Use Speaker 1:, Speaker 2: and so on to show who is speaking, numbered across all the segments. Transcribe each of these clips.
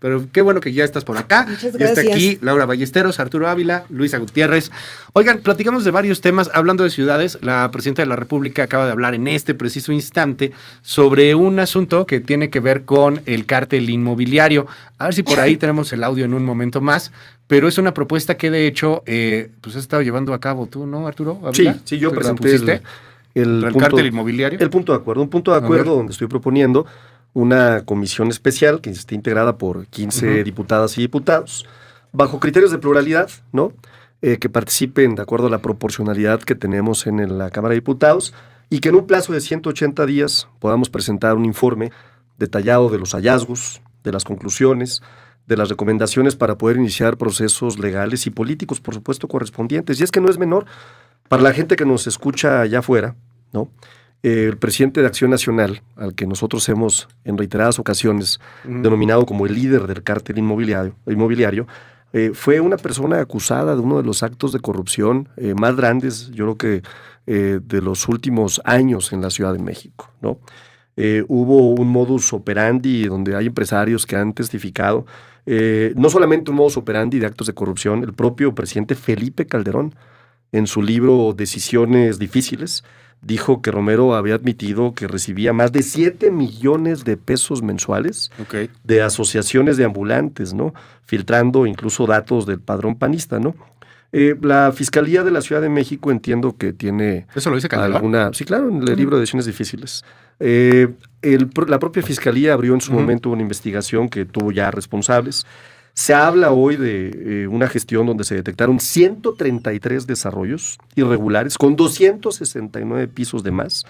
Speaker 1: Pero qué bueno que ya estás por acá.
Speaker 2: Muchas
Speaker 1: ya está
Speaker 2: gracias.
Speaker 1: aquí Laura Ballesteros, Arturo Ávila, Luisa Gutiérrez. Oigan, platicamos de varios temas. Hablando de ciudades, la presidenta de la República acaba de hablar en este preciso instante sobre un asunto que tiene que ver con el cártel inmobiliario. A ver si por ahí tenemos el audio en un momento más. Pero es una propuesta que de hecho pues has estado llevando a cabo tú, ¿no, Arturo Ávila?
Speaker 3: Sí, yo
Speaker 1: ¿Tú la
Speaker 3: presenté
Speaker 1: pusiste?
Speaker 3: el
Speaker 1: ¿El
Speaker 3: punto,
Speaker 1: cártel inmobiliario?
Speaker 3: el punto de acuerdo. Un punto de acuerdo donde estoy proponiendo una comisión especial que esté integrada por 15 diputadas y diputados, bajo criterios de pluralidad, ¿no? Que participen de acuerdo a la proporcionalidad que tenemos en la Cámara de Diputados y que en un plazo de 180 días podamos presentar un informe detallado de los hallazgos, de las conclusiones, de las recomendaciones para poder iniciar procesos legales y políticos, por supuesto, correspondientes. Y es que no es menor para la gente que nos escucha allá afuera, ¿no? El presidente de Acción Nacional, al que nosotros hemos en reiteradas ocasiones denominado como el líder del cártel inmobiliario, fue una persona acusada de uno de los actos de corrupción más grandes, yo creo que de los últimos años en la Ciudad de México, ¿no? Hubo un modus operandi donde hay empresarios que han testificado, no solamente un modus operandi de actos de corrupción, el propio presidente Felipe Calderón, en su libro Decisiones Difíciles, dijo que Romero había admitido que recibía más de 7 millones de pesos mensuales de asociaciones de ambulantes, ¿no? Filtrando incluso datos del padrón panista, ¿no? La Fiscalía de la Ciudad de México entiendo que tiene
Speaker 1: ¿Eso lo dice Calderón?
Speaker 3: Sí, claro, en el libro de Decisiones Difíciles. La propia Fiscalía abrió en su momento una investigación que tuvo ya responsables. Se habla hoy de una gestión donde se detectaron 133 desarrollos irregulares con 269 pisos de más,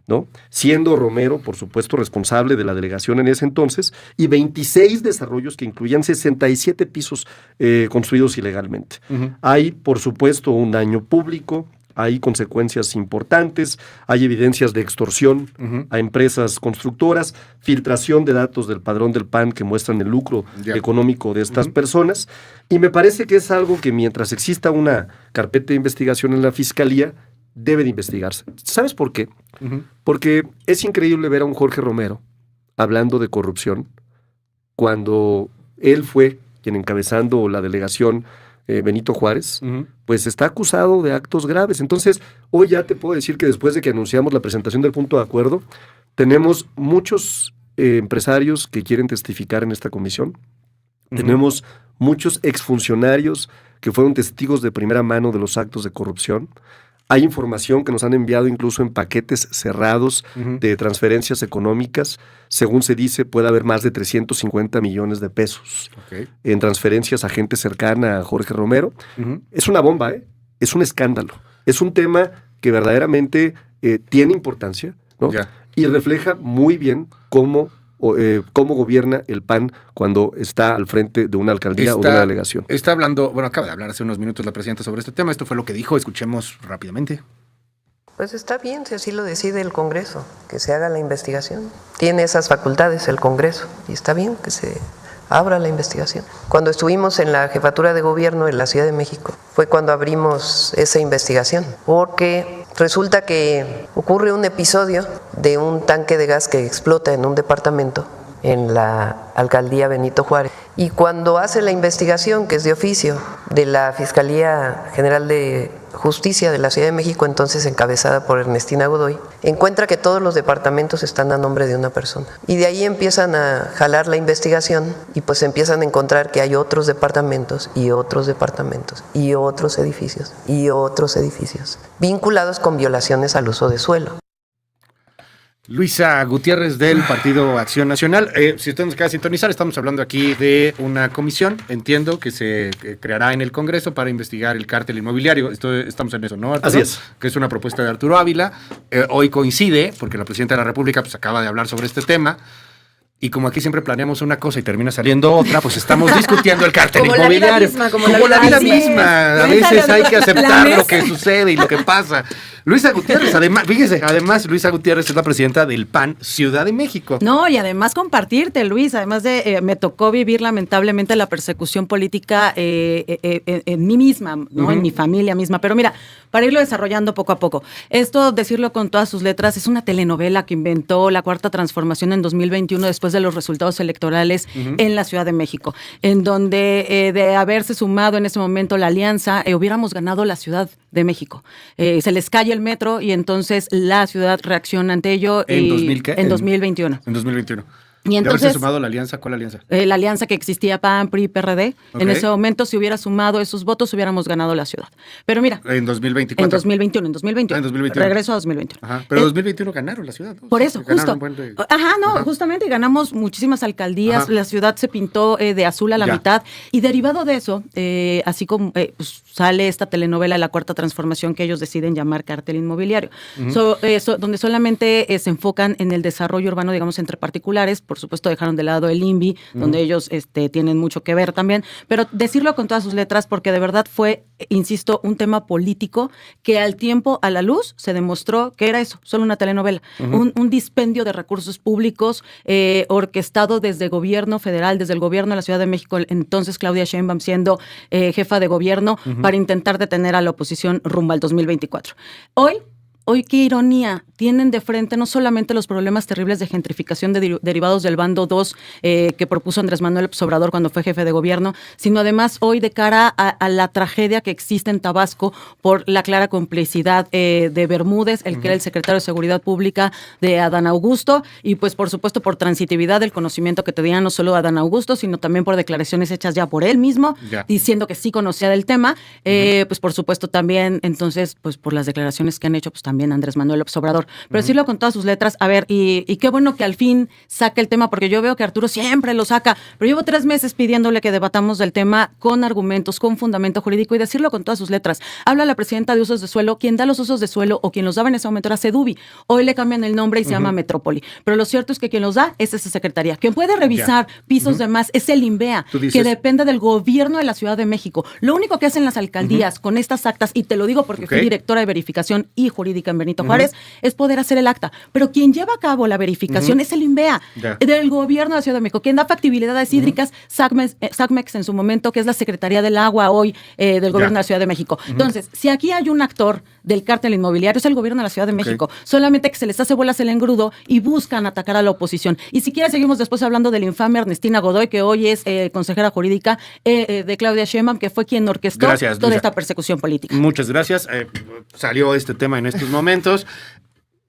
Speaker 3: ¿no? Siendo Romero, por supuesto, responsable de la delegación en ese entonces, y 26 desarrollos que incluían 67 pisos construidos ilegalmente. Hay, por supuesto, un daño público, hay consecuencias importantes, hay evidencias de extorsión a empresas constructoras, filtración de datos del padrón del PAN que muestran el lucro económico de estas personas, y me parece que es algo que mientras exista una carpeta de investigación en la Fiscalía, debe de investigarse. ¿Sabes por qué? Porque es increíble ver a un Jorge Romero hablando de corrupción cuando él fue quien encabezando la delegación Benito Juárez, pues está acusado de actos graves. Entonces, hoy ya te puedo decir que después de que anunciamos la presentación del punto de acuerdo, tenemos muchos empresarios que quieren testificar en esta comisión. Tenemos muchos exfuncionarios que fueron testigos de primera mano de los actos de corrupción. Hay información que nos han enviado incluso en paquetes cerrados de transferencias económicas. Según se dice, puede haber más de 350 millones de pesos en transferencias a gente cercana a Jorge Romero. Es una bomba, es un escándalo. Es un tema que verdaderamente tiene importancia, ¿no? Y refleja muy bien cómo gobierna el PAN cuando está al frente de una alcaldía o de una delegación.
Speaker 1: Está hablando, acaba de hablar hace unos minutos la presidenta sobre este tema. Esto fue lo que dijo, escuchemos rápidamente.
Speaker 4: Pues está bien, si así lo decide el Congreso, que se haga la investigación. Tiene esas facultades el Congreso y está bien que se abra la investigación. Cuando estuvimos en la jefatura de gobierno en la Ciudad de México, fue cuando abrimos esa investigación, porque resulta que ocurre un episodio de un tanque de gas que explota en un departamento en la alcaldía Benito Juárez. Y cuando hace la investigación, que es de oficio, de la Fiscalía General de Justicia de la Ciudad de México, entonces encabezada por Ernestina Godoy, encuentra que todos los departamentos están a nombre de una persona. Y de ahí empiezan a jalar la investigación y pues empiezan a encontrar que hay otros departamentos y otros departamentos y otros edificios vinculados con violaciones al uso de suelo.
Speaker 1: Luisa Gutiérrez del Partido Acción Nacional. Si usted nos acaba de sintonizar, estamos hablando aquí de una comisión, entiendo, que se creará en el Congreso para investigar el cártel inmobiliario. Estamos en eso, ¿no, Arturo?
Speaker 3: Así es.
Speaker 1: Que es una propuesta de Arturo Ávila. Hoy coincide, porque la presidenta de la República pues acaba de hablar sobre este tema. Y como aquí siempre planeamos una cosa y termina saliendo otra, pues estamos discutiendo el cártel inmobiliario.
Speaker 2: Como la vida misma.
Speaker 1: A veces hay que aceptar lo que sucede y lo que pasa. Luisa Gutiérrez, además, fíjese, además Luisa Gutiérrez es la presidenta del PAN Ciudad de México.
Speaker 2: No, y además compartirte, Luis, además de, me tocó vivir lamentablemente la persecución política en mí misma, ¿no? En mi familia misma, pero mira, para irlo desarrollando poco a poco, esto, decirlo con todas sus letras, es una telenovela que inventó la Cuarta Transformación en 2021 después de los resultados electorales en la Ciudad de México, en donde de haberse sumado en ese momento la alianza, hubiéramos ganado la Ciudad de México. Se les cae el metro y entonces la ciudad reacciona ante ello.
Speaker 1: ¿En 2000 qué?
Speaker 2: En 2021.
Speaker 1: En 2021.
Speaker 2: Y entonces,
Speaker 1: ¿de haberse sumado la alianza? ¿Cuál alianza?
Speaker 2: La alianza que existía PAN, PRI, PRD. Okay. En ese momento, si hubiera sumado esos votos, hubiéramos ganado la ciudad. Pero mira.
Speaker 1: En 2024.
Speaker 2: En 2021. En 2021. Regreso a 2021.
Speaker 1: Ajá. Pero en 2021 ganaron la ciudad, ¿no?
Speaker 2: Por eso, justo. Justamente ganamos muchísimas alcaldías. Ajá. La ciudad se pintó de azul a la mitad. Y derivado de eso, así como pues, sale esta telenovela de la Cuarta Transformación que ellos deciden llamar Cártel Inmobiliario. Donde solamente se enfocan en el desarrollo urbano, digamos, entre particulares. Por supuesto, dejaron de lado el INVI, donde ellos tienen mucho que ver también, pero decirlo con todas sus letras, porque de verdad fue, insisto, un tema político que al tiempo, a la luz, se demostró que era eso, solo una telenovela, un dispendio de recursos públicos orquestado desde el gobierno federal, desde el gobierno de la Ciudad de México, entonces Claudia Sheinbaum siendo jefa de gobierno, para intentar detener a la oposición rumbo al 2024. Hoy, qué ironía, tienen de frente no solamente los problemas terribles de gentrificación derivados del bando 2 que propuso Andrés Manuel López Obrador cuando fue jefe de gobierno, sino además hoy de cara a la tragedia que existe en Tabasco por la clara complicidad de Bermúdez, el que era el secretario de Seguridad Pública de Adán Augusto, y pues por supuesto por transitividad del conocimiento que tenía no solo Adán Augusto, sino también por declaraciones hechas ya por él mismo, diciendo que sí conocía del tema, pues por supuesto también, entonces, pues por las declaraciones que han hecho, pues también Andrés Manuel López Obrador. Pero decirlo con todas sus letras, a ver, y qué bueno que al fin saque el tema, porque yo veo que Arturo siempre lo saca, pero llevo 3 meses pidiéndole que debatamos del tema con argumentos, con fundamento jurídico, y decirlo con todas sus letras. Habla la presidenta de usos de suelo, quien da los usos de suelo o quien los daba en ese momento era Sedubi. Hoy le cambian el nombre y se llama Metrópoli. Pero lo cierto es que quien los da es esa secretaría. Quien puede revisar pisos de más es el INVEA, que depende del gobierno de la Ciudad de México. Lo único que hacen las alcaldías con estas actas, y te lo digo porque fui directora de verificación y jurídica en Benito Juárez, es poder hacer el acta. Pero quien lleva a cabo la verificación es el INVEA, del gobierno de la Ciudad de México. Quien da factibilidades hídricas, SACMEX en su momento, que es la Secretaría del Agua hoy del gobierno de la Ciudad de México. Entonces, si aquí hay un actor del cártel inmobiliario, es el gobierno de la Ciudad de México. Solamente que se les hace bolas el engrudo y buscan atacar a la oposición. Y si quieres, seguimos después hablando de la infame Ernestina Godoy, que hoy es consejera jurídica de Claudia Sheinbaum, que fue quien orquestó toda esta persecución política.
Speaker 1: Muchas gracias. Salió este tema en estos momentos.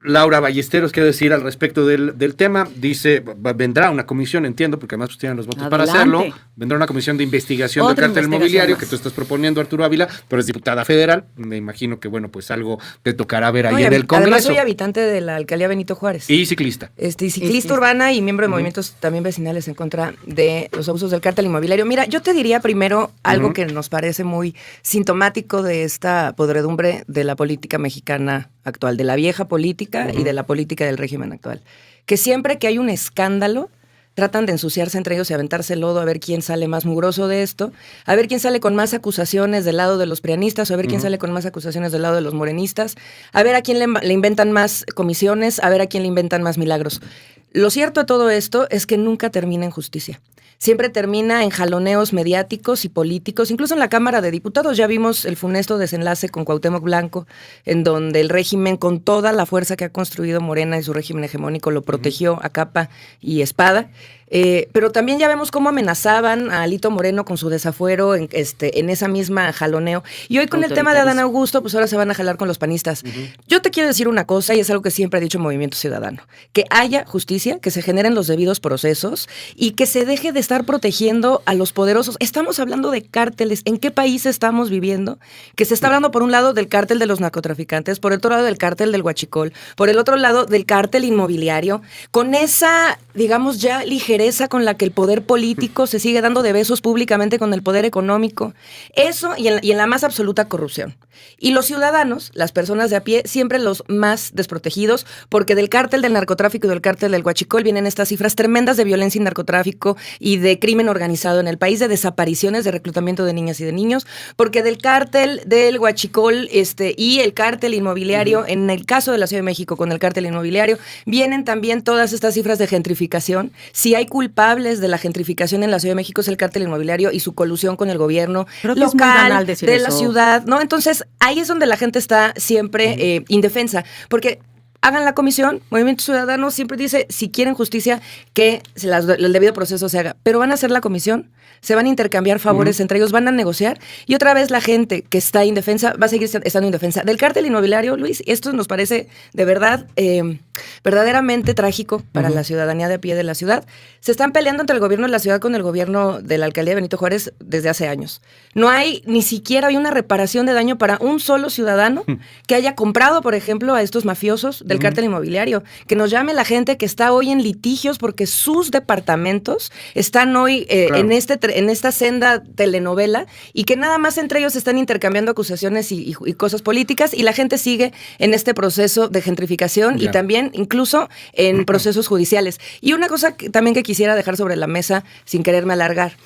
Speaker 1: Laura Ballesteros, ¿qué decir al respecto del tema? Dice, vendrá una comisión, entiendo, porque además pues, tienen los votos para hacerlo. Vendrá una comisión de investigación del cártel inmobiliario que tú estás proponiendo, Arturo Ávila, pero es diputada federal. Me imagino que, bueno, pues algo te tocará ver ahí en el Congreso.
Speaker 5: Además soy habitante de la alcaldía Benito Juárez.
Speaker 1: Y ciclista.
Speaker 5: Ciclista urbana y miembro de movimientos también vecinales en contra de los abusos del cártel inmobiliario. Mira, yo te diría primero algo que nos parece muy sintomático de esta podredumbre de la política mexicana actual, de la vieja política y de la política del régimen actual. Que siempre que hay un escándalo, tratan de ensuciarse entre ellos y aventarse lodo a ver quién sale más mugroso de esto, a ver quién sale con más acusaciones del lado de los prianistas, o a ver quién sale con más acusaciones del lado de los morenistas, a ver a quién le inventan más comisiones, a ver a quién le inventan más milagros. Lo cierto de todo esto es que nunca termina en justicia. Siempre termina en jaloneos mediáticos y políticos. Incluso en la Cámara de Diputados ya vimos el funesto desenlace con Cuauhtémoc Blanco, en donde el régimen, con toda la fuerza que ha construido Morena y su régimen hegemónico, lo protegió a capa y espada. Pero también ya vemos cómo amenazaban a Alito Moreno con su desafuero en esa misma jaloneo. Y hoy con el tema de Adán Augusto, pues ahora se van a jalar con los panistas. Yo te quiero decir una cosa, y es algo que siempre ha dicho Movimiento Ciudadano: que haya justicia, que se generen los debidos procesos y que se deje de estar protegiendo a los poderosos. Estamos hablando de cárteles. ¿En qué país estamos viviendo? Que se está hablando por un lado del cártel de los narcotraficantes, por el otro lado del cártel del huachicol, por el otro lado del cártel inmobiliario, con esa, digamos, ya ligereza ligereza con la que el poder político se sigue dando de besos públicamente con el poder económico. Eso y en la más absoluta corrupción. Y los ciudadanos, las personas de a pie, siempre los más desprotegidos, porque del cártel del narcotráfico y del cártel del huachicol vienen estas cifras tremendas de violencia y narcotráfico y de crimen organizado en el país, de desapariciones, de reclutamiento de niñas y de niños, porque del cártel del huachicol y el cártel inmobiliario, en el caso de la Ciudad de México con el cártel inmobiliario, vienen también todas estas cifras de gentrificación. Si hay culpables de la gentrificación en la Ciudad de México es el cártel inmobiliario y su colusión con el gobierno local de la ciudad, ¿no? Entonces, ahí es donde la gente está siempre indefensa, porque hagan la comisión, Movimiento Ciudadano siempre dice, si quieren justicia, que el debido proceso se haga, pero van a hacer la comisión, se van a intercambiar favores entre ellos, van a negociar, y otra vez la gente que está indefensa va a seguir estando indefensa. Del cártel inmobiliario, Luis, esto nos parece de verdad verdaderamente trágico para la ciudadanía de a pie de la ciudad. Se están peleando entre el gobierno de la ciudad con el gobierno de la alcaldía de Benito Juárez desde hace años. No hay, ni siquiera hay una reparación de daño para un solo ciudadano que haya comprado, por ejemplo, a estos mafiosos del cártel inmobiliario. Que nos llame la gente que está hoy en litigios porque sus departamentos están hoy en esta senda telenovela y que nada más entre ellos están intercambiando acusaciones y cosas políticas y la gente sigue en este proceso de gentrificación y también incluso en procesos judiciales. Y una cosa también que quisiera dejar sobre la mesa sin quererme alargar.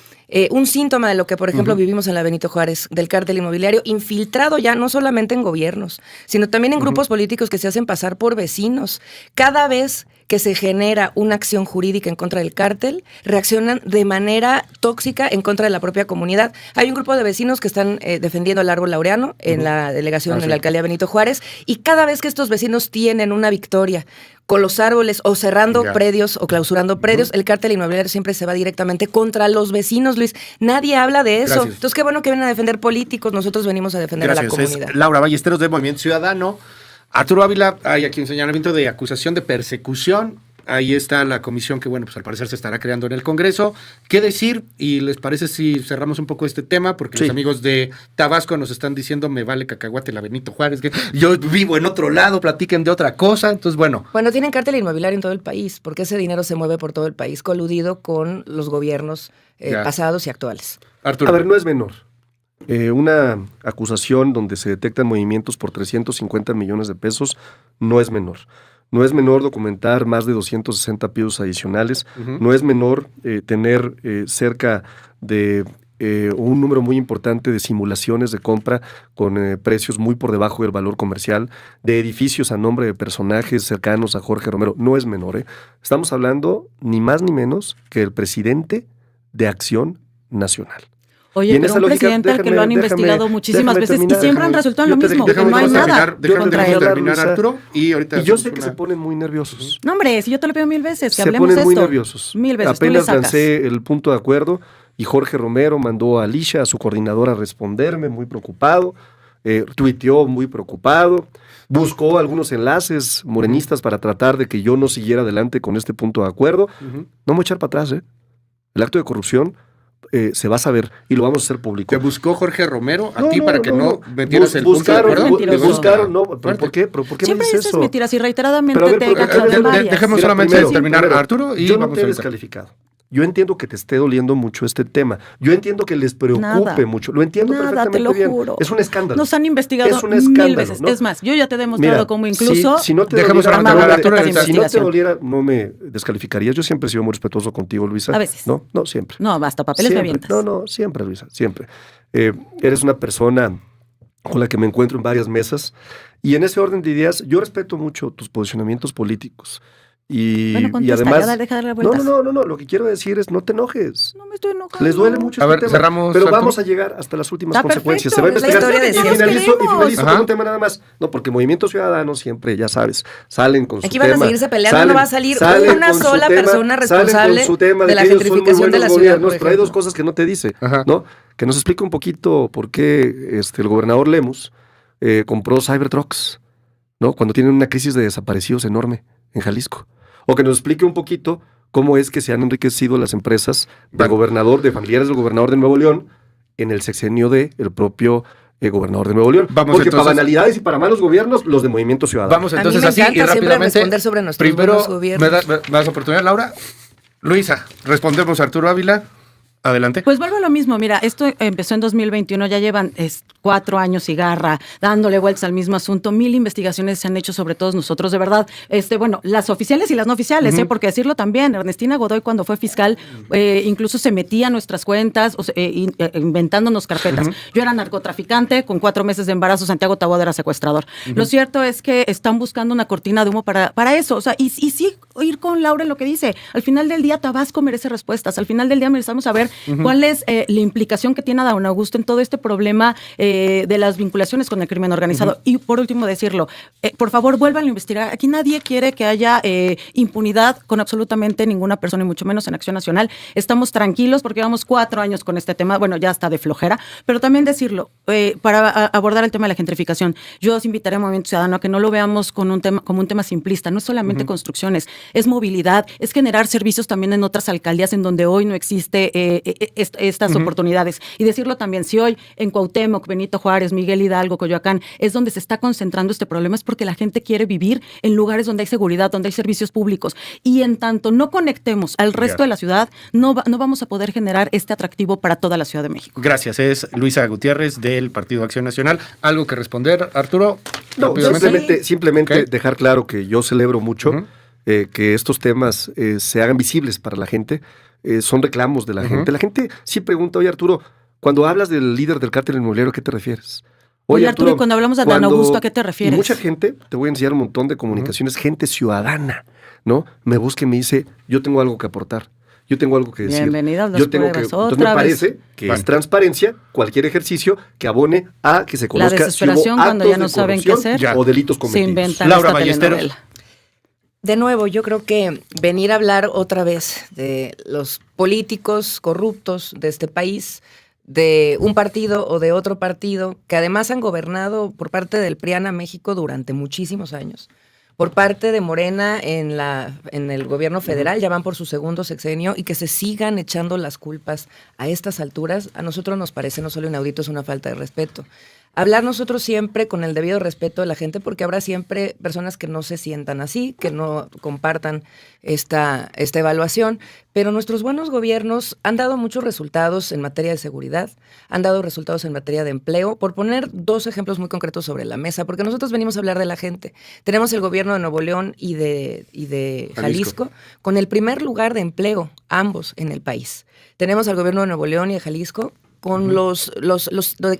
Speaker 5: Un síntoma de lo que, por ejemplo, vivimos en la Benito Juárez, del cártel inmobiliario, infiltrado ya no solamente en gobiernos, sino también en grupos políticos que se hacen pasar por vecinos. Cada vez que se genera una acción jurídica en contra del cártel, reaccionan de manera tóxica en contra de la propia comunidad. Hay un grupo de vecinos que están defendiendo el árbol laureano en la delegación de la alcaldía Benito Juárez, y cada vez que estos vecinos tienen una victoria con los árboles o cerrando predios o clausurando predios, el cártel inmobiliario siempre se va directamente contra los vecinos, Luis. Nadie habla de eso.
Speaker 1: Gracias.
Speaker 5: Entonces, qué bueno que vienen a defender políticos, nosotros venimos a defender a la comunidad.
Speaker 1: Es Laura Ballesteros de Movimiento Ciudadano. Arturo Ávila, hay aquí un señalamiento de acusación de persecución. Ahí está la comisión que, bueno, pues al parecer se estará creando en el Congreso. ¿Qué decir? ¿Y les parece si cerramos un poco este tema? Porque los amigos de Tabasco nos están diciendo, me vale cacahuate la Benito Juárez, que yo vivo en otro lado, platiquen de otra cosa. Entonces, bueno.
Speaker 5: Bueno, tienen cártel inmobiliario en todo el país, porque ese dinero se mueve por todo el país, coludido con los gobiernos pasados y actuales.
Speaker 1: Arturo.
Speaker 3: A ver, no es menor. Una acusación donde se detectan movimientos por 350 millones de pesos no es menor. No es menor documentar más de 260 pisos adicionales. No es menor tener cerca de un número muy importante de simulaciones de compra con precios muy por debajo del valor comercial, de edificios a nombre de personajes cercanos a Jorge Romero. No es menor. Estamos hablando ni más ni menos que el presidente de Acción Nacional.
Speaker 2: Oye, pero un presidente al que lo han investigado muchísimas veces y siempre han resultado en lo mismo, que no hay nada contra él.
Speaker 1: Terminar, Arturo, y
Speaker 3: yo sé que se ponen muy nerviosos.
Speaker 2: No, hombre, si yo te lo pido 1000 veces, que
Speaker 3: se
Speaker 2: hablemos de esto.
Speaker 3: Se ponen muy nerviosos.
Speaker 2: 1000 veces,
Speaker 3: apenas lancé el punto de acuerdo y Jorge Romero mandó a Alicia, a su coordinadora, a responderme, muy preocupado, tuiteó muy preocupado, buscó algunos enlaces morenistas para tratar de que yo no siguiera adelante con este punto de acuerdo. No me voy a echar para atrás, El acto de corrupción se va a saber y lo vamos a hacer público.
Speaker 1: ¿Te buscó Jorge Romero a ti para que no metieras el punto de acuerdo?
Speaker 3: Buscaron, no, ¿por qué? ¿Por qué
Speaker 2: siempre
Speaker 3: me dices eso?
Speaker 2: Mentiras y reiteradamente te he cachado en varias.
Speaker 1: Dejemos solamente terminar, Arturo, y
Speaker 3: yo no
Speaker 1: vamos
Speaker 3: te he
Speaker 1: a
Speaker 3: descalificado. Yo entiendo que te esté doliendo mucho este tema. Yo entiendo que les preocupe mucho. Lo entiendo perfectamente
Speaker 2: te lo
Speaker 3: bien.
Speaker 2: Juro.
Speaker 3: Es un escándalo.
Speaker 2: Nos han investigado 1000 veces. ¿No? Es más, yo ya te he demostrado cómo incluso...
Speaker 3: Si no te doliera, no me descalificarías. Yo siempre he sido muy respetuoso contigo, Luisa.
Speaker 2: A veces.
Speaker 3: No, siempre.
Speaker 2: No, basta, papeles
Speaker 3: siempre.
Speaker 2: me avientas.
Speaker 3: No, siempre, Luisa, siempre. Eres una persona con la que me encuentro en varias mesas y en ese orden de ideas yo respeto mucho tus posicionamientos políticos.
Speaker 2: Bueno, contesta,
Speaker 3: y además,
Speaker 2: deja de darle vueltas.
Speaker 3: No, lo que quiero decir es no te enojes.
Speaker 2: No me estoy enojando.
Speaker 3: Les duele mucho
Speaker 1: a
Speaker 3: este
Speaker 1: ver,
Speaker 3: tema,
Speaker 1: cerramos,
Speaker 3: pero
Speaker 1: Arturo.
Speaker 3: vamos a llegar hasta las últimas consecuencias.
Speaker 2: Perfecto,
Speaker 3: Se va a investigar
Speaker 5: y
Speaker 3: finalizo con un tema nada más. No, porque Movimiento Ciudadano siempre, ya sabes, salen con su tema.
Speaker 5: Aquí van a seguirse peleando, no va a salir una sola persona responsable de la gentrificación de la ciudad.
Speaker 3: Pero hay dos cosas que no te dice, ¿no? Que nos explique un poquito por qué el gobernador Lemus compró Cybertrucks, ¿no? Cuando tienen una crisis de desaparecidos enorme en Jalisco. O que nos explique un poquito cómo es que se han enriquecido las empresas del gobernador, de familiares del gobernador de Nuevo León, en el sexenio del propio gobernador de Nuevo León. Porque para banalidades y para malos gobiernos, los de Movimiento Ciudadano.
Speaker 1: Vamos entonces así y rápidamente.
Speaker 5: Sobre primero,
Speaker 1: ¿me das oportunidad, Laura? Luisa, respondemos a Arturo Ávila. Adelante.
Speaker 2: Pues vuelvo a lo mismo. Mira, esto empezó en 2021, ya llevan 4 años y garra dándole vueltas al mismo asunto. 1000 investigaciones se han hecho sobre todos nosotros, de verdad. Bueno, las oficiales y las no oficiales, porque decirlo también. Ernestina Godoy, cuando fue fiscal, incluso se metía a nuestras cuentas, inventándonos carpetas. Yo era narcotraficante, con 4 meses de embarazo, Santiago Taboada era secuestrador. Lo cierto es que están buscando una cortina de humo para eso. O sea, y sí, ir con Laura en lo que dice. Al final del día, Tabasco merece respuestas. Al final del día merecemos saber cuál es la implicación que tiene Adán Augusto en todo este problema de las vinculaciones con el crimen organizado. Y por último decirlo, por favor vuelvan a investigar. Aquí nadie quiere que haya impunidad con absolutamente ninguna persona y mucho menos en Acción Nacional. Estamos tranquilos porque llevamos 4 años con este tema, bueno, ya está de flojera, pero también decirlo, para abordar el tema de la gentrificación, yo os invitaré a Movimiento Ciudadano a que no lo veamos como un tema simplista, no es solamente construcciones, es movilidad, es generar servicios también en otras alcaldías en donde hoy no existe estas oportunidades. Y decirlo también, si hoy en Cuauhtémoc, Benito Juárez, Miguel Hidalgo, Coyoacán, es donde se está concentrando este problema, es porque la gente quiere vivir en lugares donde hay seguridad, donde hay servicios públicos. Y en tanto no conectemos al resto de la ciudad, no vamos a poder generar este atractivo para toda la Ciudad de México.
Speaker 1: Gracias. Es Luisa Gutiérrez del Partido Acción Nacional. ¿Algo que responder, Arturo?
Speaker 3: No, simplemente dejar claro que yo celebro mucho que estos temas se hagan visibles para la gente. Son reclamos de la gente. La gente sí pregunta, oye Arturo, cuando hablas del líder del cártel inmobiliario, ¿a qué te refieres?
Speaker 2: Oye Arturo, cuando hablamos de Adán Augusto, ¿a qué te refieres?
Speaker 3: Y mucha gente, te voy a enseñar un montón de comunicaciones, gente ciudadana, ¿no? Me busca y me dice, yo tengo algo que aportar, yo tengo algo que decir.
Speaker 2: Bienvenidas las
Speaker 3: yo tengo
Speaker 2: pruebas,
Speaker 3: que, entonces me parece que es transparencia cualquier ejercicio que abone a que se conozca
Speaker 2: la desesperación
Speaker 3: si hubo
Speaker 2: cuando ya no saben qué hacer
Speaker 3: o delitos cometidos.
Speaker 2: Se inventan
Speaker 1: Laura
Speaker 2: esta
Speaker 1: Ballesteros.
Speaker 2: telenovela.
Speaker 5: De nuevo, yo creo que venir a hablar otra vez de los políticos corruptos de este país, de un partido o de otro partido, que además han gobernado por parte del PRIAN a México durante muchísimos años, por parte de Morena en el gobierno federal, ya van por su segundo sexenio, y que se sigan echando las culpas a estas alturas, a nosotros nos parece no solo inaudito, es una falta de respeto. Hablar nosotros siempre con el debido respeto de la gente, porque habrá siempre personas que no se sientan así, que no compartan esta evaluación, pero nuestros buenos gobiernos han dado muchos resultados en materia de seguridad, han dado resultados en materia de empleo, por poner 2 ejemplos muy concretos sobre la mesa, porque nosotros venimos a hablar de la gente. Tenemos el gobierno de Nuevo León y de Jalisco con el primer lugar de empleo, ambos en el país. Tenemos al gobierno de Nuevo León y de Jalisco con los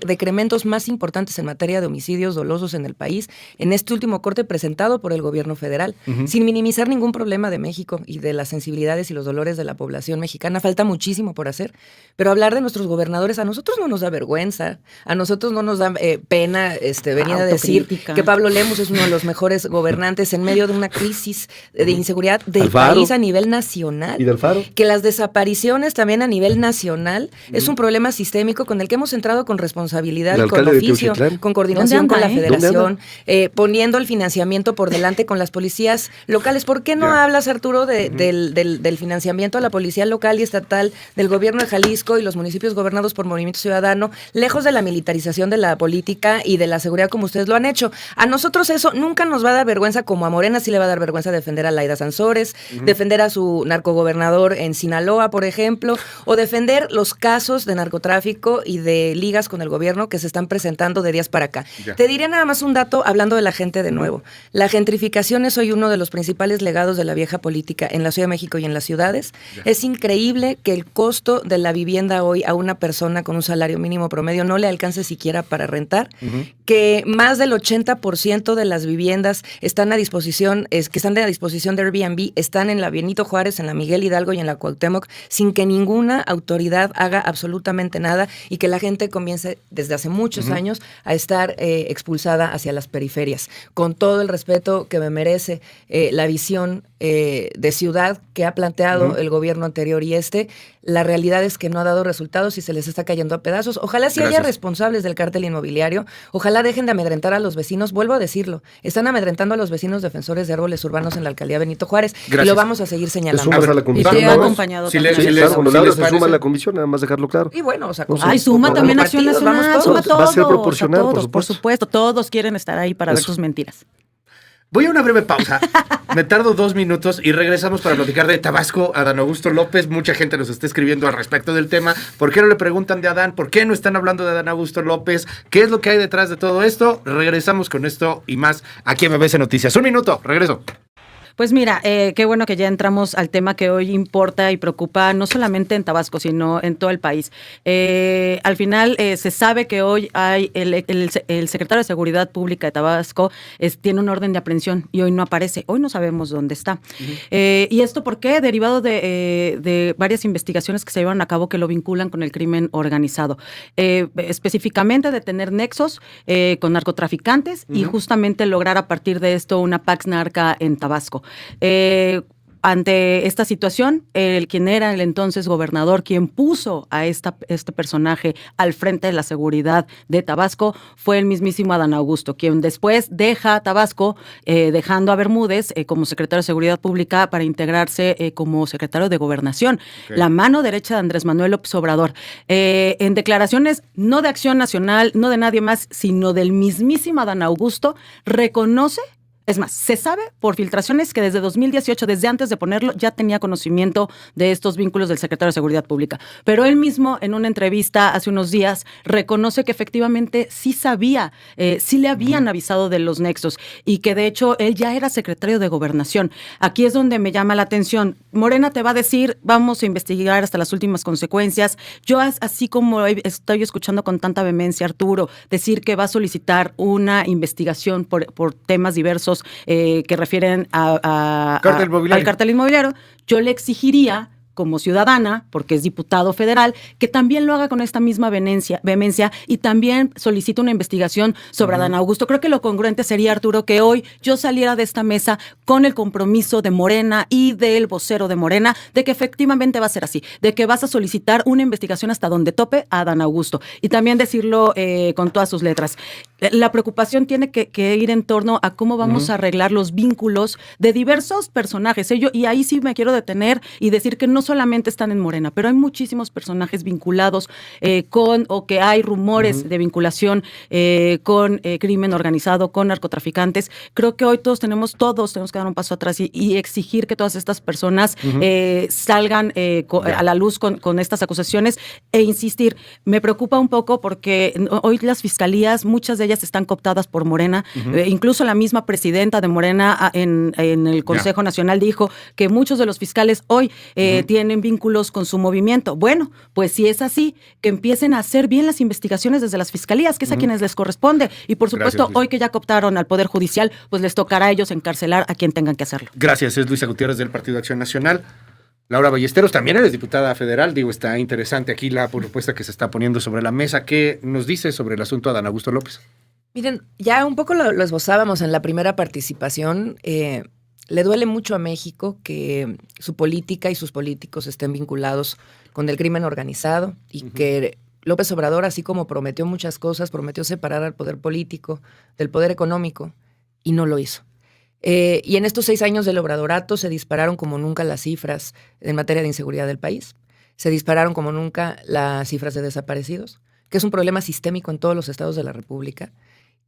Speaker 5: decrementos más importantes en materia de homicidios dolosos en el país, en este último corte presentado por el gobierno federal, sin minimizar ningún problema de México y de las sensibilidades y los dolores de la población mexicana. Falta muchísimo por hacer, pero hablar de nuestros gobernadores a nosotros no nos da vergüenza, a nosotros no nos da pena venir a decir que Pablo Lemus es uno de los mejores gobernantes en medio de una crisis de inseguridad del país a nivel nacional.
Speaker 3: ¿Y del Faro?
Speaker 5: Que las desapariciones también a nivel nacional es un problema sistémico con el que hemos entrado con responsabilidad y con oficio, con coordinación con la federación, poniendo el financiamiento por delante con las policías locales. ¿Por qué no hablas, Arturo, del financiamiento a la policía local y estatal del gobierno de Jalisco y los municipios gobernados por Movimiento Ciudadano, lejos de la militarización de la política y de la seguridad como ustedes lo han hecho? A nosotros eso nunca nos va a dar vergüenza, como a Morena sí le va a dar vergüenza defender a Laida Sansores, defender a su narcogobernador en Sinaloa, por ejemplo, o defender los casos de narcotráfico y de ligas con el gobierno que se están presentando de días para acá. Te diré nada más un dato hablando de la gente de nuevo. La gentrificación es hoy uno de los principales legados de la vieja política en la Ciudad de México y en las ciudades. Es increíble que el costo de la vivienda hoy a una persona con un salario mínimo promedio no le alcance siquiera para rentar, que más del 80% de las viviendas están a disposición, que están a disposición de Airbnb, están en la Benito Juárez, en la Miguel Hidalgo y en la Cuauhtémoc, sin que ninguna autoridad haga absolutamente nada, y que la gente comience desde hace muchos años a estar expulsada hacia las periferias. Con todo el respeto que me merece la visión de ciudad que ha planteado el gobierno anterior y la realidad es que no ha dado resultados y se les está cayendo a pedazos. Ojalá sí haya responsables del cártel inmobiliario, ojalá dejen de amedrentar a los vecinos. Vuelvo a decirlo, están amedrentando a los vecinos defensores de árboles urbanos en la alcaldía Benito Juárez. Y lo vamos a seguir señalando.
Speaker 3: Te sumas a la comisión.
Speaker 2: Y te he acompañado
Speaker 3: cuando Laura se suma a la comisión, nada más dejarlo claro.
Speaker 5: Y bueno, o sea,
Speaker 2: suma también Acción Nacional, suma todos.
Speaker 3: Va a ser proporcional,
Speaker 2: por supuesto. Todos quieren estar ahí para ver sus mentiras.
Speaker 1: Voy a una breve pausa. Me tardo 2 minutos y regresamos para platicar de Tabasco. Adán Augusto López, mucha gente nos está escribiendo al respecto del tema. ¿Por qué no le preguntan de Adán? ¿Por qué no están hablando de Adán Augusto López? ¿Qué es lo que hay detrás de todo esto? Regresamos con esto y más aquí en MBS Noticias. 1 minuto, regreso.
Speaker 2: Pues mira, qué bueno que ya entramos al tema que hoy importa y preocupa no solamente en Tabasco, sino en todo el país. Al final se sabe que hoy hay el secretario de Seguridad Pública de Tabasco tiene un orden de aprehensión y hoy no aparece. Hoy no sabemos dónde está. ¿Y esto por qué? Derivado de varias investigaciones que se llevan a cabo que lo vinculan con el crimen organizado. Específicamente de tener nexos con narcotraficantes y justamente lograr a partir de esto una Pax Narca en Tabasco. Ante esta situación, quien era el entonces gobernador, quien puso a este personaje al frente de la seguridad de Tabasco, fue el mismísimo Adán Augusto, quien después deja Tabasco, dejando a Bermúdez como secretario de Seguridad Pública para integrarse como secretario de Gobernación, la mano derecha de Andrés Manuel López Obrador. En declaraciones no de Acción Nacional, no de nadie más, sino del mismísimo Adán Augusto, reconoce. Es más, se sabe por filtraciones que desde 2018, desde antes de ponerlo, ya tenía conocimiento de estos vínculos del secretario de Seguridad Pública. Pero él mismo, en una entrevista hace unos días, reconoce que efectivamente sí sabía, sí le habían avisado de los nexos y que de hecho él ya era secretario de Gobernación. Aquí es donde me llama la atención. Morena te va a decir, vamos a investigar hasta las últimas consecuencias. Yo, así como estoy escuchando con tanta vehemencia Arturo decir que va a solicitar una investigación por temas diversos que refieren al cártel inmobiliario, yo le exigiría como ciudadana, porque es diputado federal, que también lo haga con esta misma vehemencia y también solicite una investigación sobre Adán Augusto. Creo que lo congruente sería, Arturo, que hoy yo saliera de esta mesa con el compromiso de Morena y del vocero de Morena de que efectivamente va a ser así, de que vas a solicitar una investigación hasta donde tope a Adán Augusto y también decirlo con todas sus letras. La preocupación tiene que ir en torno a cómo vamos a arreglar los vínculos de diversos personajes. Y ahí sí me quiero detener y decir que no solamente están en Morena, pero hay muchísimos personajes vinculados o que hay rumores de vinculación con crimen organizado, con narcotraficantes. Creo que hoy todos tenemos que dar un paso atrás y exigir que todas estas personas salgan a la luz con estas acusaciones e insistir. Me preocupa un poco porque hoy las fiscalías, muchas de ellas están cooptadas por Morena. Incluso la misma presidenta de Morena en el Consejo Nacional dijo que muchos de los fiscales hoy tienen vínculos con su movimiento. Bueno, pues si es así, que empiecen a hacer bien las investigaciones desde las fiscalías, que es a quienes les corresponde. Y por supuesto, gracias, hoy que ya cooptaron al Poder Judicial, pues les tocará a ellos encarcelar a quien tengan que hacerlo.
Speaker 1: Gracias, es Luisa Gutiérrez del Partido Acción Nacional. Laura Ballesteros, también eres diputada federal. Digo, está interesante aquí la propuesta que se está poniendo sobre la mesa. ¿Qué nos dice sobre el asunto Adán Augusto López?
Speaker 5: Miren, ya un poco lo esbozábamos en la primera participación. Le duele mucho a México que su política y sus políticos estén vinculados con el crimen organizado y que López Obrador, así como prometió muchas cosas, prometió separar al poder político del poder económico y no lo hizo. Y en estos 6 años del obradorato se dispararon como nunca las cifras en materia de inseguridad del país. Se dispararon como nunca las cifras de desaparecidos, que es un problema sistémico en todos los estados de la República,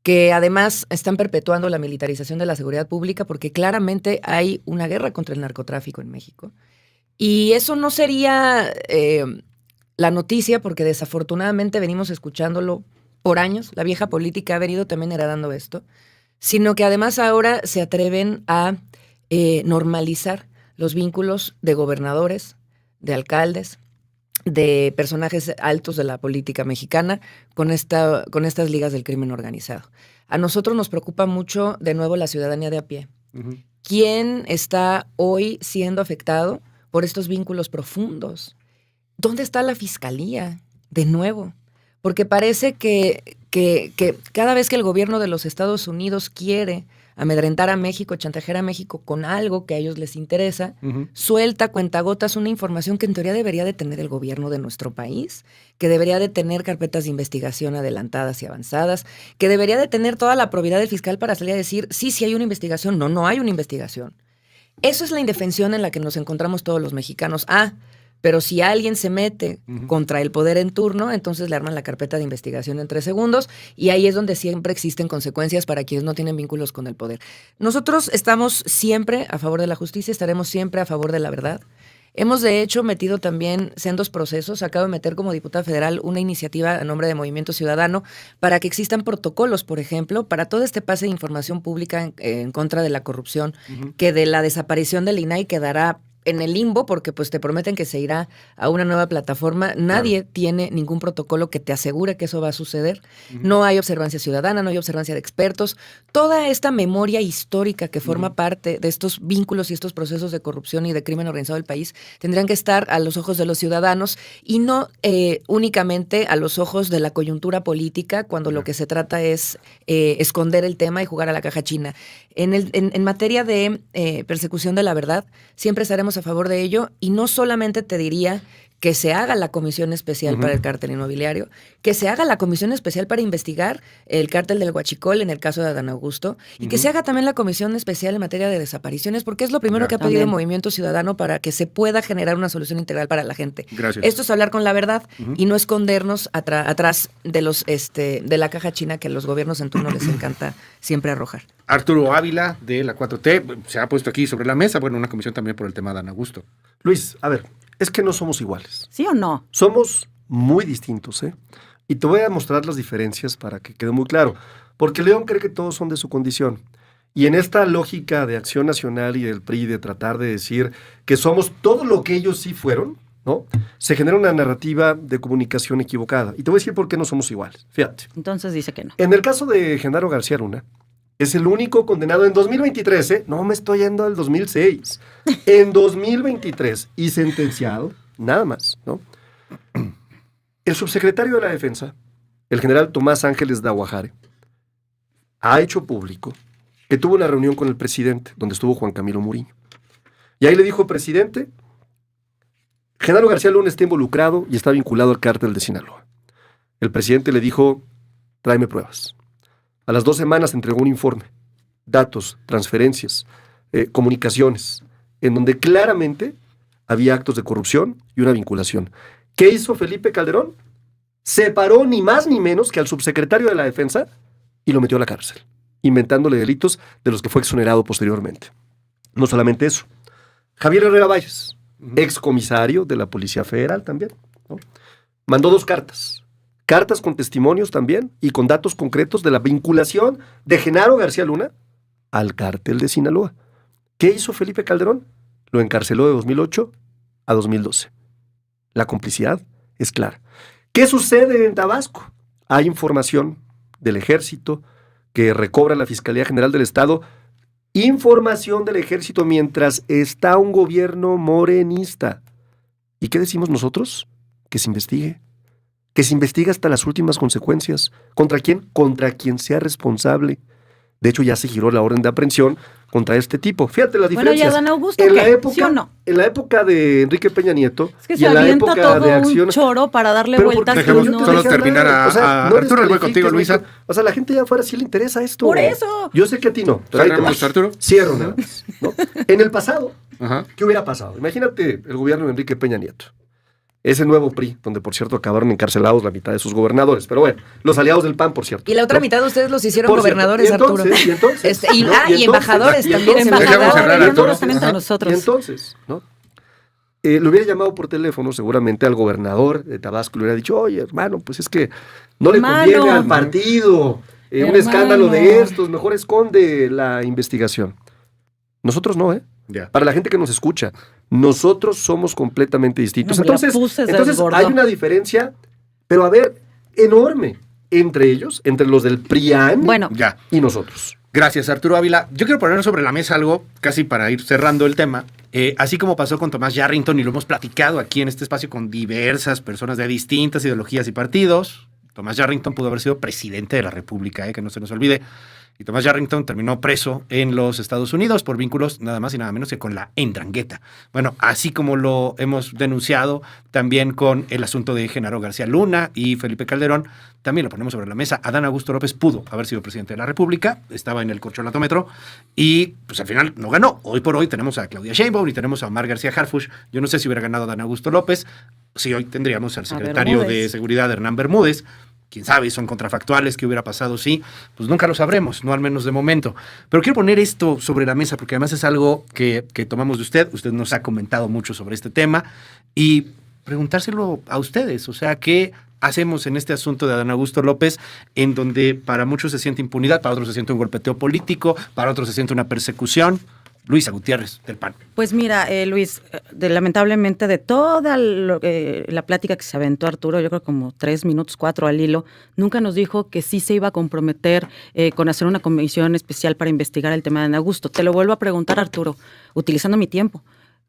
Speaker 5: que además están perpetuando la militarización de la seguridad pública porque claramente hay una guerra contra el narcotráfico en México. Y eso no sería la noticia porque desafortunadamente venimos escuchándolo por años. La vieja política ha venido también heredando esto, sino que además ahora se atreven a normalizar los vínculos de gobernadores, de alcaldes, de personajes altos de la política mexicana con estas ligas del crimen organizado. A nosotros nos preocupa mucho, de nuevo, la ciudadanía de a pie. ¿Quién está hoy siendo afectado por estos vínculos profundos? ¿Dónde está la fiscalía? De nuevo. Porque parece que cada vez que el gobierno de los Estados Unidos quiere amedrentar a México, chantajear a México con algo que a ellos les interesa, suelta cuentagotas una información que en teoría debería de tener el gobierno de nuestro país, que debería de tener carpetas de investigación adelantadas y avanzadas, que debería de tener toda la probidad del fiscal para salir a decir, sí hay una investigación, no hay una investigación. Eso es la indefensión en la que nos encontramos todos los mexicanos. Pero si alguien se mete contra el poder en turno, entonces le arman la carpeta de investigación en 3 segundos y ahí es donde siempre existen consecuencias para quienes no tienen vínculos con el poder. Nosotros estamos siempre a favor de la justicia, estaremos siempre a favor de la verdad. Hemos de hecho metido también sendos procesos. Acabo de meter como diputada federal una iniciativa a nombre de Movimiento Ciudadano para que existan protocolos, por ejemplo, para todo este pase de información pública en contra de la corrupción, que de la desaparición del INAI quedará en el limbo porque pues te prometen que se irá a una nueva plataforma. Nadie tiene ningún protocolo que te asegure que eso va a suceder. No hay observancia ciudadana, no hay observancia de expertos. Toda esta memoria histórica que forma parte de estos vínculos y estos procesos de corrupción y de crimen organizado del país tendrían que estar a los ojos de los ciudadanos y no únicamente a los ojos de la coyuntura política cuando lo que se trata es esconder el tema y jugar a la caja china. En materia de persecución de la verdad, siempre estaremos a favor de ello y no solamente te diría que se haga la comisión especial para el cártel inmobiliario, que se haga la comisión especial para investigar el cártel del Huachicol en el caso de Adán Augusto y que se haga también la comisión especial en materia de desapariciones, porque es lo primero que ha pedido el Movimiento Ciudadano para que se pueda generar una solución integral para la gente.
Speaker 1: Gracias.
Speaker 5: Esto es hablar con la verdad y no escondernos atrás de los de la caja china que a los gobiernos en turno les encanta siempre arrojar.
Speaker 1: Arturo Ávila, de la 4T, se ha puesto aquí sobre la mesa, bueno, una comisión también por el tema de Adán Augusto.
Speaker 3: Luis, a ver, es que no somos iguales.
Speaker 2: ¿Sí o no?
Speaker 3: Somos muy distintos, ¿eh? Y te voy a mostrar las diferencias para que quede muy claro. Porque León cree que todos son de su condición. Y en esta lógica de Acción Nacional y del PRI de tratar de decir que somos todo lo que ellos sí fueron, ¿no? Se genera una narrativa de comunicación equivocada. Y te voy a decir por qué no somos iguales. Fíjate.
Speaker 2: Entonces dice que no.
Speaker 3: En el caso de Genaro García Luna, es el único condenado en 2023, ¿eh? No me estoy yendo al 2006. En 2023 y sentenciado, nada más, ¿no? El subsecretario de la Defensa, el general Tomás Ángeles de Aguajare, ha hecho público que tuvo una reunión con el presidente, donde estuvo Juan Camilo Muriño. Y ahí le dijo, presidente, Genaro García Luna está involucrado y está vinculado al cártel de Sinaloa. El presidente le dijo, tráeme pruebas. A las 2 semanas entregó un informe, datos, transferencias, comunicaciones, en donde claramente había actos de corrupción y una vinculación. ¿Qué hizo Felipe Calderón? Separó ni más ni menos que al subsecretario de la Defensa y lo metió a la cárcel, inventándole delitos de los que fue exonerado posteriormente. No solamente eso, Javier Herrera Valles, excomisario de la Policía Federal también, ¿no? Mandó 2 cartas con testimonios también y con datos concretos de la vinculación de Genaro García Luna al cártel de Sinaloa. ¿Qué hizo Felipe Calderón? Lo encarceló de 2008 a 2012. La complicidad es clara. ¿Qué sucede en Tabasco? Hay información del Ejército que recobra la Fiscalía General del Estado, información del Ejército mientras está un gobierno morenista. ¿Y qué decimos nosotros? Que se investigue. Que se investigue hasta las últimas consecuencias. ¿Contra quién? Contra quien sea responsable. De hecho, ya se giró la orden de aprehensión contra este tipo. Fíjate las diferencias.
Speaker 2: Bueno, ¿y Adán Augusto
Speaker 3: en
Speaker 2: qué?
Speaker 3: la época,
Speaker 2: ¿Sí o no?
Speaker 3: En la época de Enrique Peña Nieto
Speaker 2: Es que
Speaker 3: y
Speaker 2: se
Speaker 3: en la
Speaker 2: avienta
Speaker 3: época
Speaker 2: todo
Speaker 3: de Acción...
Speaker 2: un choro para darle
Speaker 3: Pero
Speaker 2: vueltas.
Speaker 3: porque
Speaker 1: Dejemos
Speaker 2: y no-
Speaker 1: solo
Speaker 3: dejé
Speaker 1: terminar
Speaker 3: hablar.
Speaker 1: a
Speaker 3: no
Speaker 1: Arturo, voy contigo,
Speaker 3: descalifiques,
Speaker 1: Luisa.
Speaker 3: O sea, la gente allá afuera sí le interesa esto.
Speaker 2: Por eso.
Speaker 3: Yo sé que a ti no. Pero ahí te
Speaker 1: ¿Cerramos,
Speaker 3: va.
Speaker 1: Arturo?
Speaker 3: Cierro nada más, ¿no? En el pasado,
Speaker 1: Ajá.
Speaker 3: ¿qué hubiera pasado? Imagínate el gobierno de Enrique Peña Nieto. Ese nuevo PRI, donde por cierto acabaron encarcelados la mitad de sus gobernadores. Pero bueno, los aliados del PAN, por cierto.
Speaker 5: Y la otra
Speaker 3: ¿no?
Speaker 5: mitad de ustedes los hicieron
Speaker 3: Por cierto,
Speaker 5: gobernadores,
Speaker 3: y entonces,
Speaker 5: Arturo.
Speaker 3: Y entonces,
Speaker 5: Y
Speaker 3: ¿no?
Speaker 5: entonces, embajadores
Speaker 3: y
Speaker 5: también.
Speaker 3: entonces,
Speaker 1: Dejamos cerrar,
Speaker 2: Embajadores,
Speaker 1: Arturo.
Speaker 2: no solamente a
Speaker 1: Ajá.
Speaker 2: nosotros.
Speaker 3: Y entonces, ¿no? Le hubiera llamado por teléfono seguramente al gobernador de Tabasco, le hubiera dicho, oye, hermano, pues es que no le
Speaker 2: Hermano.
Speaker 3: conviene al partido, un
Speaker 2: Hermano.
Speaker 3: escándalo de estos, mejor esconde la investigación. Nosotros no, ¿eh?
Speaker 1: Ya.
Speaker 3: Para la gente que nos escucha, nosotros somos completamente distintos.
Speaker 2: No, la
Speaker 3: Entonces
Speaker 2: puse, se
Speaker 3: entonces
Speaker 2: desbordó.
Speaker 3: hay una diferencia, pero a ver, enorme entre ellos, entre los del PRIAN
Speaker 2: Bueno,
Speaker 1: Ya.
Speaker 3: y nosotros.
Speaker 1: Gracias, Arturo Ávila. Yo quiero poner sobre la mesa algo, casi para ir cerrando el tema. Así como pasó con Tomás Yarrington y lo hemos platicado aquí en este espacio con diversas personas de distintas ideologías y partidos, Tomás Yarrington pudo haber sido presidente de la República, que no se nos olvide. Y Tomás Yarrington terminó preso en los Estados Unidos por vínculos nada más y nada menos que con la Ndrangheta. Bueno, así como lo hemos denunciado también con el asunto de Genaro García Luna y Felipe Calderón, también lo ponemos sobre la mesa. Adán Augusto López pudo haber sido presidente de la República, estaba en el corcholatómetro y pues al final no ganó. Hoy por hoy tenemos a Claudia Sheinbaum y tenemos a Omar García Harfuch. Yo no sé si hubiera ganado Adán Augusto López, si hoy tendríamos al secretario de Seguridad, Hernán Bermúdez. Quién sabe, son contrafactuales, qué hubiera pasado, sí, pues nunca lo sabremos, no al menos de momento. Pero quiero poner esto sobre la mesa porque además es algo que tomamos de usted nos ha comentado mucho sobre este tema y preguntárselo a ustedes, o sea, ¿qué hacemos en este asunto de Adán Augusto López, en donde para muchos se siente impunidad, para otros se siente un golpeteo político, para otros se siente una persecución? Luisa Gutiérrez, del PAN.
Speaker 2: Pues mira, Luis, lamentablemente de toda la plática que se aventó Arturo, yo creo como 3 minutos, 4 al hilo, nunca nos dijo que sí se iba a comprometer con hacer una comisión especial para investigar el tema de Adán Augusto. Te lo vuelvo a preguntar, Arturo, utilizando mi tiempo,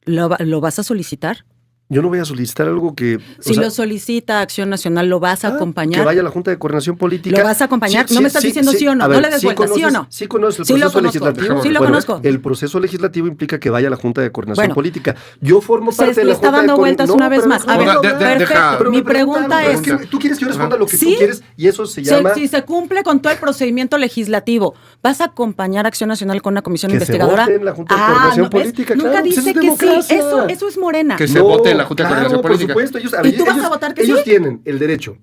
Speaker 2: ¿lo vas a solicitar?
Speaker 3: Yo no voy a solicitar algo que...
Speaker 2: Si lo solicita Acción Nacional, ¿lo vas a acompañar?
Speaker 3: Que vaya a la Junta de Coordinación Política.
Speaker 2: ¿Lo vas a acompañar? No me estás diciendo sí o no. No le des vuelta, ¿sí o no?
Speaker 3: Sí conoces el proceso legislativo.
Speaker 2: Sí lo conozco.
Speaker 3: El proceso legislativo implica que vaya a la Junta de Coordinación Política. Yo formo parte de la Junta de Coordinación. Se está dando vueltas
Speaker 2: una vez más. A ver, perfecto. Mi pregunta es...
Speaker 3: Tú quieres que yo responda lo que tú quieres y eso se llama...
Speaker 2: Si se cumple con todo el procedimiento legislativo, ¿vas a acompañar a Acción Nacional con una comisión investigadora?
Speaker 3: Que se vote en la Junta de Coordinación Política.
Speaker 2: Nunca dice que sí. Eso es Morena.
Speaker 1: Que se vote en la Junta de Coordinación Política.
Speaker 3: Por supuesto,
Speaker 2: ¿Y tú vas a votar que
Speaker 3: ellos tienen el derecho,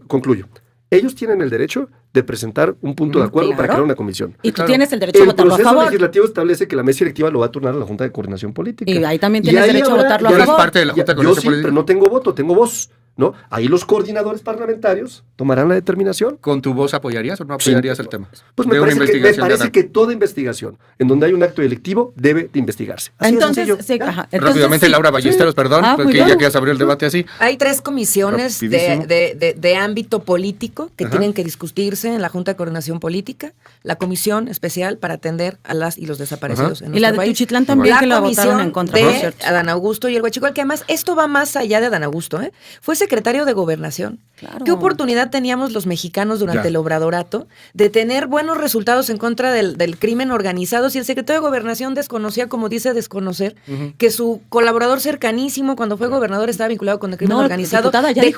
Speaker 3: concluyo, ellos tienen el derecho de presentar un punto de acuerdo para crear una comisión.
Speaker 2: Y tú tienes el derecho a votarlo a favor.
Speaker 3: El proceso legislativo establece que la mesa directiva lo va a turnar a la Junta de Coordinación Política.
Speaker 2: Y ahí también tienes derecho a votarlo a favor.
Speaker 1: Tú eres parte de la Junta de Coordinación Política.
Speaker 3: Pero no tengo voto, tengo voz. ¿No? Ahí los coordinadores parlamentarios tomarán la determinación.
Speaker 1: ¿Con tu voz apoyarías o no apoyarías el tema?
Speaker 3: Pues me parece que toda investigación en donde hay un acto delictivo debe de investigarse.
Speaker 2: Entonces,
Speaker 1: rápidamente, Laura Ballesteros, perdón, porque ya que se abrió el debate así.
Speaker 5: Hay 3 comisiones de ámbito político que tienen que discutirse en la Junta de Coordinación Política. La comisión especial para atender a las y los desaparecidos en nuestro país.
Speaker 2: Y la de Tuchitlán también, que la votaron en contra.
Speaker 5: De Adán Augusto y el Huachicol, que además esto va más allá de Adán Augusto, Fue secretario de Gobernación. Claro. ¿Qué oportunidad teníamos los mexicanos durante el obradorato de tener buenos resultados en contra del crimen organizado si el secretario de Gobernación desconocía, como dice desconocer, que su colaborador cercanísimo cuando fue gobernador estaba vinculado con el crimen organizado, de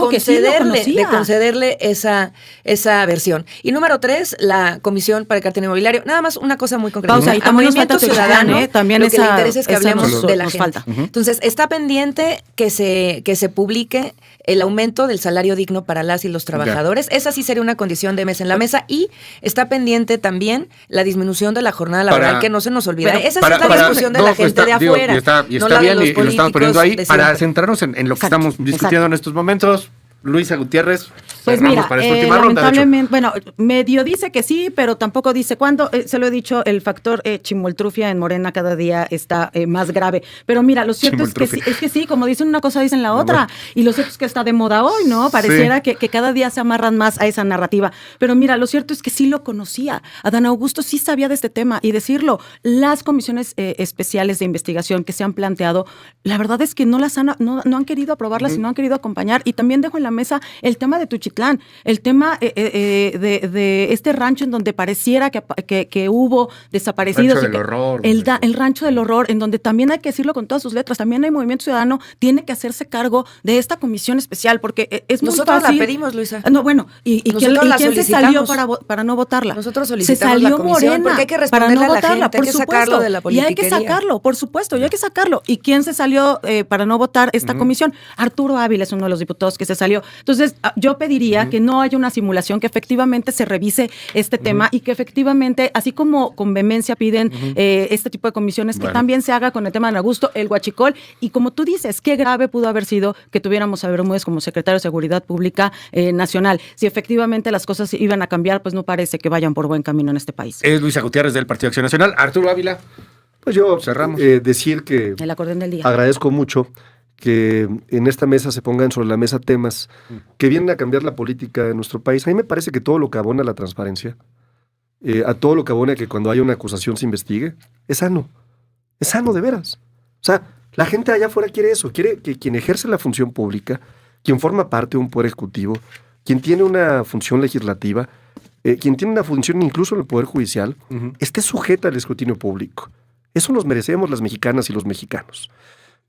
Speaker 5: concederle esa versión? Y número 3, la Comisión para el Cartel Inmobiliario. Nada más una cosa muy concreta.
Speaker 2: Pausa, y
Speaker 5: a Movimiento Ciudadano,
Speaker 2: también
Speaker 5: lo que le interesa es que hablemos de la gente.
Speaker 2: Falta.
Speaker 5: Entonces, está pendiente que se publique el aumento del salario digno para las y los trabajadores. Esa sí sería una condición de mesa en la mesa. Y está pendiente también la disminución de la jornada laboral, que no se nos olvida. Esa sí es la discusión de la gente de afuera.
Speaker 1: Y está bien, y lo estamos poniendo ahí para centrarnos en lo que estamos discutiendo en estos momentos. Luisa Gutiérrez,
Speaker 2: pues mira,
Speaker 1: para esta última
Speaker 2: lamentablemente, bueno, medio dice que sí, pero tampoco dice cuándo. Se lo he dicho, el factor chimoltrufia en Morena cada día está más grave. Pero mira, lo cierto es que sí, como dicen una cosa, dicen la otra. Y lo cierto es que está de moda hoy, ¿no? Pareciera que cada día se amarran más a esa narrativa. Pero mira, lo cierto es que sí lo conocía. Adán Augusto sí sabía de este tema. Y decirlo, las comisiones especiales de investigación que se han planteado, la verdad es que no han querido aprobarlas y no han querido acompañar. Y también dejo en la mesa el tema de Tuchitlán, el tema de este rancho en donde pareciera que hubo desaparecidos. El rancho del horror, en donde también hay que decirlo con todas sus letras, también hay Movimiento Ciudadano, tiene que hacerse cargo de esta comisión especial, porque es muy fácil.
Speaker 5: Nosotros la pedimos, Luisa.
Speaker 2: No, bueno, ¿y quién se salió para no votarla?
Speaker 5: Nosotros solicitamos la comisión,
Speaker 2: Morena,
Speaker 5: porque hay que responderle a la gente, hay que sacarlo de la politiquería.
Speaker 2: Y hay que sacarlo, por supuesto, y hay que sacarlo. ¿Y quién se salió para no votar esta comisión? Arturo Ávila es uno de los diputados que se salió. Entonces, yo pediría que no haya una simulación, que efectivamente se revise este tema y que efectivamente, así como con vehemencia piden este tipo de comisiones, que también se haga con el tema de Adán Augusto, el Huachicol, y como tú dices, qué grave pudo haber sido que tuviéramos a Bermúdez como secretario de Seguridad Pública Nacional. Si efectivamente las cosas iban a cambiar, pues no parece que vayan por buen camino en este país.
Speaker 1: Es Luisa Gutiérrez del Partido Acción Nacional. Arturo Ávila.
Speaker 3: Pues yo
Speaker 1: cerramos.
Speaker 3: Decir que
Speaker 2: el acordeón del día.
Speaker 3: Agradezco mucho que en esta mesa se pongan sobre la mesa temas que vienen a cambiar la política de nuestro país. A mí me parece que todo lo que abona a la transparencia, a todo lo que abona a que cuando haya una acusación se investigue, es sano de veras. O sea, la gente allá afuera quiere eso, quiere que quien ejerce la función pública, quien forma parte de un poder ejecutivo, quien tiene una función legislativa, quien tiene una función incluso en el Poder Judicial, esté sujeta al escrutinio público. Eso nos merecemos las mexicanas y los mexicanos.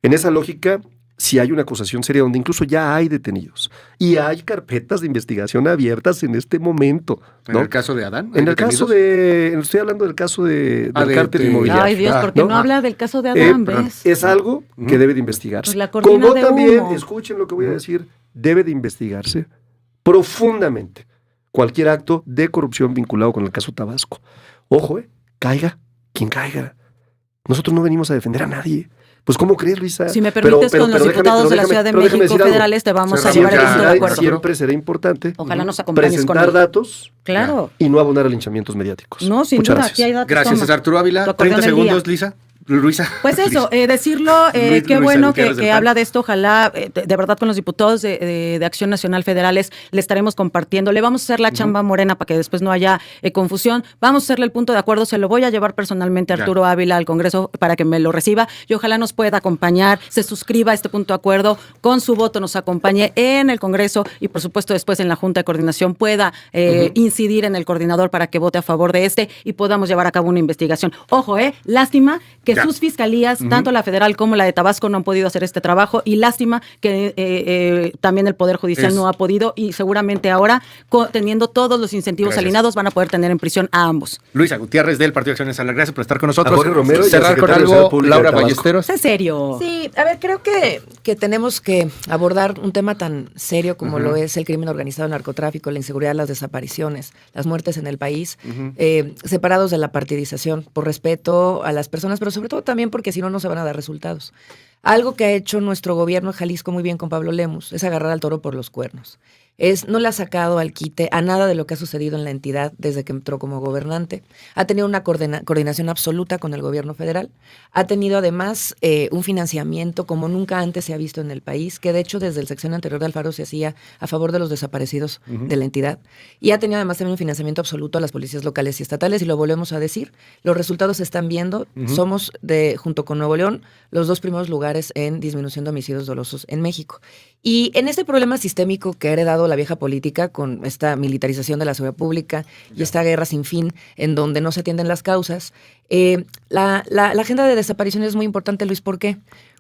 Speaker 3: En esa lógica, si hay una acusación seria donde incluso ya hay detenidos y hay carpetas de investigación abiertas en este momento, ¿no?
Speaker 1: ¿En el caso de Adán?
Speaker 3: En el caso de... Estoy hablando del caso del cártel inmobiliario.
Speaker 2: Ay, Dios, ¿por qué no habla del caso de Adán, ves?
Speaker 3: Es algo que debe de investigarse.
Speaker 2: Pues la cortina
Speaker 3: Como
Speaker 2: de
Speaker 3: también,
Speaker 2: humo.
Speaker 3: escuchen lo que voy a decir, debe de investigarse profundamente cualquier acto de corrupción vinculado con el caso Tabasco. Ojo, caiga quien caiga. Nosotros no venimos a defender a nadie. Pues, ¿cómo crees, Luisa?
Speaker 2: Si me permites, con los diputados de la Ciudad de México federales te vamos a llevar el punto de acuerdo.
Speaker 3: Siempre será importante
Speaker 2: Ojalá nos acompañes con
Speaker 3: presentar datos
Speaker 2: Claro.
Speaker 3: y no abonar a linchamientos mediáticos.
Speaker 2: No, sin
Speaker 3: Muchas
Speaker 2: duda,
Speaker 3: gracias.
Speaker 2: aquí hay datos.
Speaker 1: Gracias,
Speaker 2: toma.
Speaker 1: Arturo Ávila.
Speaker 2: Tu acordeón
Speaker 1: 30
Speaker 2: del día.
Speaker 1: segundos, Luisa.
Speaker 2: Pues eso, decirlo, qué
Speaker 1: Luisa
Speaker 2: bueno
Speaker 1: Gutiérrez del
Speaker 2: que
Speaker 1: PAN.
Speaker 2: habla de esto, ojalá, de verdad con los diputados de Acción Nacional Federales le estaremos compartiendo, le vamos a hacer la chamba morena para que después no haya confusión, vamos a hacerle el punto de acuerdo, se lo voy a llevar personalmente a Arturo Ávila al Congreso para que me lo reciba y ojalá nos pueda acompañar, se suscriba a este punto de acuerdo, con su voto nos acompañe en el Congreso y por supuesto después en la Junta de Coordinación pueda incidir en el coordinador para que vote a favor de este y podamos llevar a cabo una investigación. Ojo, lástima que sus fiscalías, tanto la federal como la de Tabasco, no han podido hacer este trabajo y lástima que también el Poder Judicial no ha podido y seguramente ahora, teniendo todos los incentivos alineados, van a poder tener en prisión a ambos.
Speaker 1: Luisa Gutiérrez del Partido Acción Nacional, gracias por estar con nosotros.
Speaker 3: A Jorge Romero y
Speaker 1: cerrar
Speaker 3: al
Speaker 1: con
Speaker 3: secretario de
Speaker 1: algo,
Speaker 3: Salud Pública
Speaker 1: Laura
Speaker 3: de Tabasco.
Speaker 1: Ballesteros.
Speaker 2: ¿Es serio?
Speaker 5: Sí, a ver, creo que tenemos que abordar un tema tan serio como lo es el crimen organizado, el narcotráfico, la inseguridad, las desapariciones, las muertes en el país, separados de la partidización, por respeto a las personas, pero sobre todo también porque si no, no se van a dar resultados. Algo que ha hecho nuestro gobierno de Jalisco muy bien con Pablo Lemus es agarrar al toro por los cuernos. No le ha sacado al quite a nada de lo que ha sucedido en la entidad desde que entró como gobernante. Ha tenido una coordinación absoluta con el gobierno federal. Ha tenido además un financiamiento como nunca antes se ha visto en el país, que de hecho desde el sexenio anterior de Alfaro se hacía a favor de los desaparecidos de la entidad. Y ha tenido además también un financiamiento absoluto a las policías locales y estatales, y lo volvemos a decir. Los resultados se están viendo. Somos, junto con Nuevo León, los 2 primeros lugares en disminución de homicidios dolosos en México. Y en este problema sistémico que ha heredado la vieja política con esta militarización de la seguridad pública y esta guerra sin fin en donde no se atienden las causas, la agenda de desaparición es muy importante, Luis. ¿Por qué?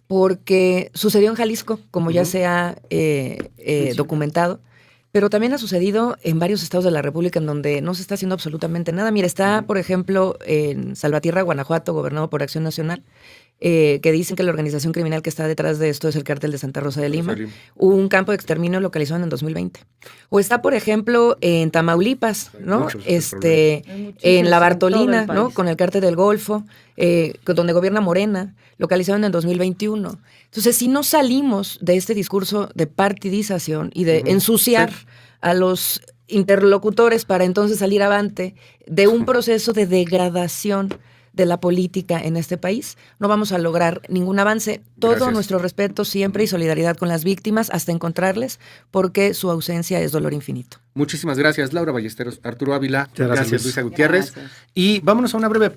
Speaker 5: Porque sucedió en Jalisco, como ya se ha documentado, pero también ha sucedido en varios estados de la República en donde no se está haciendo absolutamente nada. Mira, está, por ejemplo, en Salvatierra, Guanajuato, gobernado por Acción Nacional, que dicen que la organización criminal que está detrás de esto es el cártel de Santa Rosa de Lima. Un campo de exterminio localizado en 2020. O está, por ejemplo, en Tamaulipas, ¿no? En La Bartolina, ¿no? Con el cártel del Golfo, donde gobierna Morena, localizado en el 2021. Entonces, si no salimos de este discurso de partidización y de ensuciar a los interlocutores para entonces salir avante de un proceso de degradación de la política en este país, no vamos a lograr ningún avance. Todo nuestro respeto siempre y solidaridad con las víctimas hasta encontrarles, porque su ausencia es dolor infinito.
Speaker 1: Muchísimas gracias, Laura Ballesteros, Arturo Ávila, gracias
Speaker 3: Luis.
Speaker 1: Luisa Gutiérrez.
Speaker 2: Gracias.
Speaker 1: Y vámonos a una breve pausa.